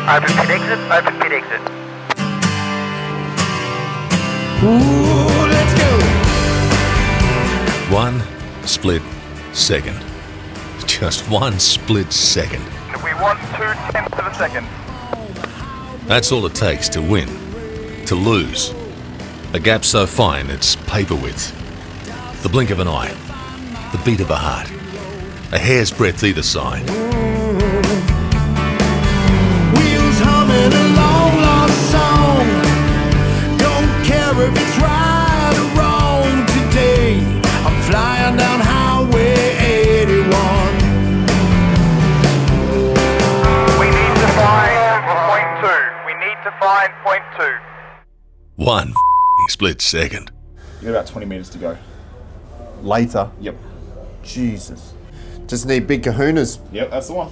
Open pit exit, open pit exit. Ooh, let's go. 1 split second. Just 1 split second. We want 0.2 of a second. That's all it takes to win, to lose. A gap so fine it's paper width. The blink of an eye, the beat of a heart, a hair's breadth either side. Wheels humming a long lost song. Don't care if it's right or wrong today. I'm flying down Highway 81. We need to find 0.2. We need to find 0.2. 1 split second. You got about 20 meters to go. Later. Yep. Jesus. Just need big kahunas. Yep, that's the one.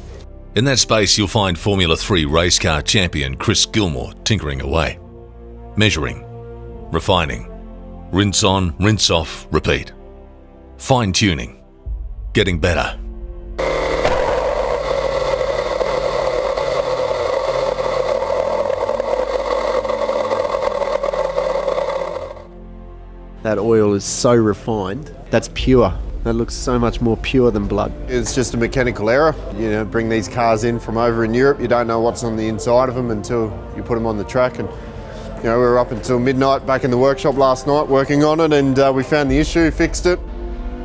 In that space you'll find Formula 3 race car champion Chris Gilmour tinkering away. Measuring, refining, rinse on, rinse off, repeat. Fine-tuning, getting better. That oil is so refined. That's pure. That looks so much more pure than blood. It's just a mechanical error. You know, bring these cars in from over in Europe. You don't know what's on the inside of them until you put them on the track. And you know, we were up until midnight back in the workshop last night working on it, and we found the issue, fixed it.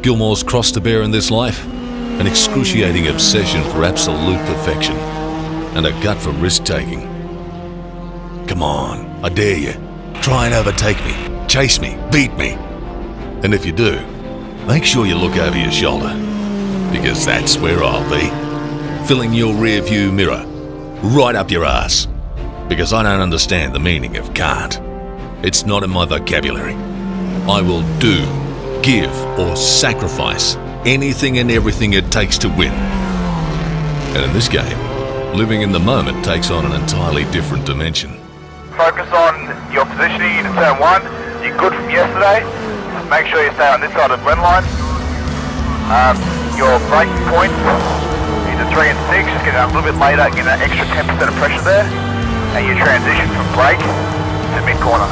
Gilmour's cross to bear in this life, an excruciating obsession for absolute perfection, and a gut for risk-taking. Come on, I dare you. Try and overtake me, chase me, beat me. And if you do, make sure you look over your shoulder, because that's where I'll be, filling your rear view mirror, right up your ass, because I don't understand the meaning of can't. It's not in my vocabulary. I will do, give, or sacrifice anything and everything it takes to win. And in this game, living in the moment takes on an entirely different dimension. Focus on your positioning into turn 1. You're good from yesterday. Just make sure you stay on this side of the blend line. Your braking point into 3 and 6. Just get it up a little bit later, get that extra 10% of pressure there. And you transition from brake to mid-corner.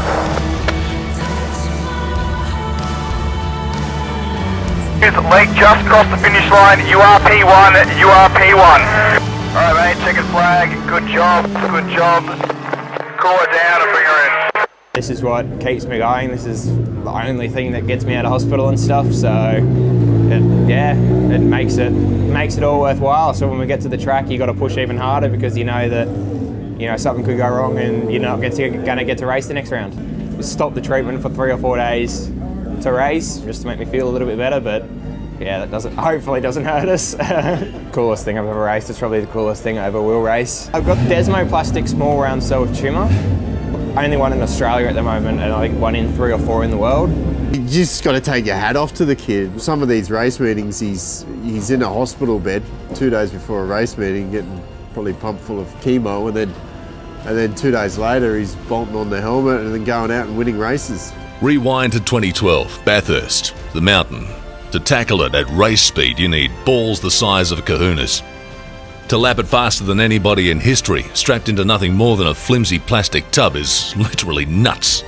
Leg just crossed the finish line. You are P1. You are P1. All right, mate. Checkered flag. Good job. Good job. Cool her down and bring her in. This is what keeps me going. This is the only thing that gets me out of hospital and stuff. So, it makes it all worthwhile. So when we get to the track, you got to push even harder because you know that something could go wrong and you're not going to get to race the next round. Just stop the treatment for 3 or 4 days to race, just to make me feel a little bit better. But yeah, that hopefully doesn't hurt us. Coolest thing I've ever raced. It's probably the coolest thing I ever will race. I've got Desmoplastic small round cell tumour. Only one in Australia at the moment, and I think 1 in 3 or 4 in the world. You just got to take your hat off to the kid. Some of these race meetings, he's in a hospital bed 2 days before a race meeting, getting probably pumped full of chemo, and then 2 days later he's bolting on the helmet and then going out and winning races. Rewind to 2012, Bathurst, the mountain. To tackle it at race speed, you need balls the size of kahunas. To lap it faster than anybody in history, strapped into nothing more than a flimsy plastic tub, is literally nuts.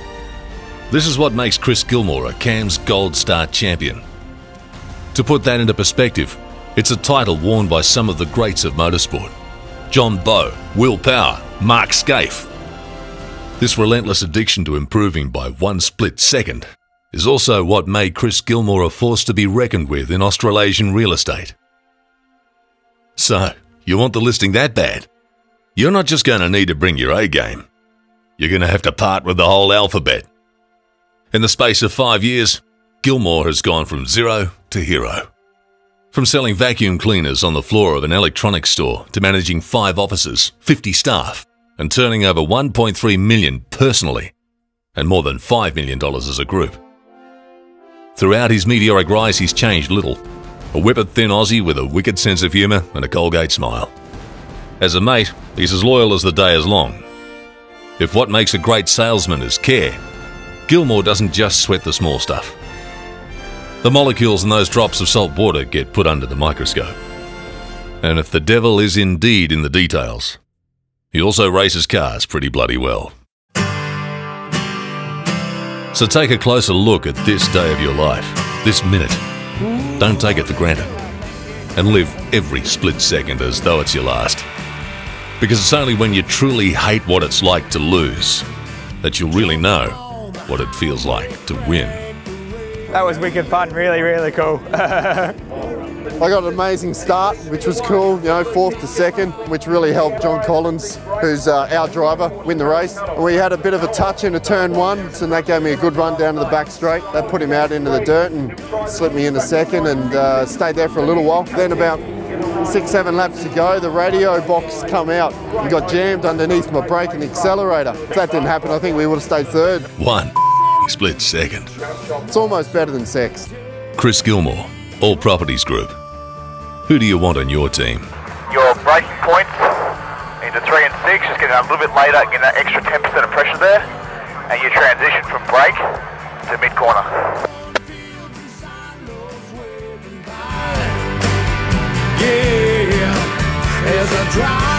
This is what makes Chris Gilmour a CAMS Gold Star champion. To put that into perspective, it's a title worn by some of the greats of motorsport. John Bowe, Will Power, Mark Skaife. This relentless addiction to improving by 1 split second is also what made Chris Gilmour a force to be reckoned with in Australasian real estate. So, you want the listing that bad? You're not just going to need to bring your A game. You're going to have to part with the whole alphabet. In the space of 5 years, Gilmour has gone from zero to hero. From selling vacuum cleaners on the floor of an electronics store to managing 5 offices, 50 staff, and turning over $1.3 million personally, and more than $5 million as a group. Throughout his meteoric rise, he's changed little. A whippet-thin Aussie with a wicked sense of humour and a Colgate smile. As a mate, he's as loyal as the day is long. If what makes a great salesman is care, Gilmour doesn't just sweat the small stuff. The molecules in those drops of salt water get put under the microscope. And if the devil is indeed in the details, He also races cars pretty bloody well. So take a closer look at this day of your life, this minute. Don't take it for granted. And live every split second as though it's your last. Because it's only when you truly hate what it's like to lose that you'll really know what it feels like to win. That was wicked fun, really, really cool. I got an amazing start, which was cool, you know, 4th to 2nd, which really helped John Collins, who's our driver, win the race. We had a bit of a touch into turn 1, so that gave me a good run down to the back straight. That put him out into the dirt and slipped me into 2nd and stayed there for a little while. Then about 6-7 laps to go, the radio box come out and got jammed underneath my brake and accelerator. If that didn't happen, I think we would have stayed 3rd. 1 split second. It's almost better than sex. Chris Gilmour, All Properties Group. Who do you want on your team? Your braking points into 3 and 6, just getting a little bit later, getting that extra 10% of pressure there, and your transition from brake to mid-corner. Yeah, as I drive